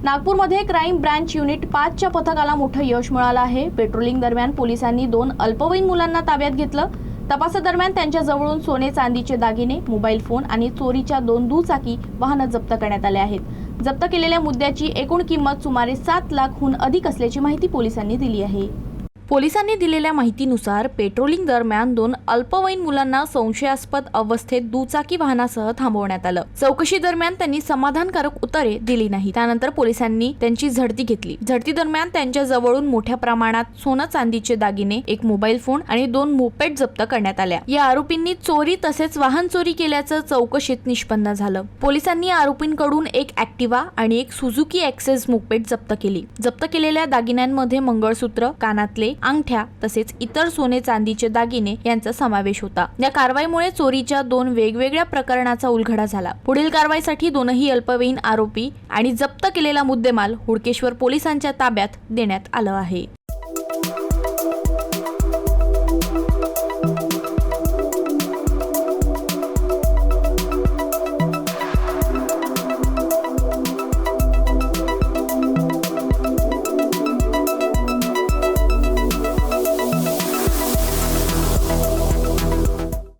नागपूरमध्ये crime branch unit 5च्या पथकाला मोठं यश मिळालं आहे। पेट्रोलिंग दरम्यान पोलिसांनी 2 अल्पवयीन मुलांना ताब्यात घेतलं। तपासादरम्यान त्यांच्या जवळून सोने चांदीचे दागिने, मोबाईल फोन आणि चोरीच्या 2 दुचाकी वाहनं जप्त करण्यात आले आहेत। जप्त केलेल्या मुद्द्याची एकूण किंमत सुमारे 7 लाखहून अधिक असल्याची माहिती पोलिसांनी दिली आहे। पोलिसांनी दिलेल्या माहितीनुसार पेट्रोलिंग दरम्यान 2 अल्पवयीन मुलांना संशयास्पद अवस्थेत दुचाकी वाहनासह थांबवण्यात आलं। चौकशी दरम्यान त्यांनी समाधानकारक उत्तरे दिली नाही। त्यानंतर पोलिसांनी त्यांची झडती घेतली। झडती दरम्यान त्यांच्या जवळून मोठ्या प्रमाणात सोनं चांदीचे दागिने, एक मोबाईल फोन आणि 2 मोपेड जप्त करण्यात आल्या। या आरोपींनी चोरी तसेच वाहन चोरी केल्याचं चौकशीत निष्पन्न झालं। पोलिसांनी आरोपींकडून एक ॲक्टिवा आणि एक सुझुकी एक्सेस मोपेड जप्त केली। जप्त केलेल्या दागिन्यांमध्ये मंगळसूत्र, कानातले, अंगठ्या तसेच इतर सोने चांदीचे दागिने यांचा समावेश होता। या कारवाईमुळे चोरीच्या 2 वेगवेगळ्या प्रकरणाचा उलगडा झाला। पुढील कारवाईसाठी दोनही अल्पवयीन आरोपी आणि जप्त केलेला मुद्देमाल हुडकेश्वर पोलिसांच्या ताब्यात देण्यात आलं आहे।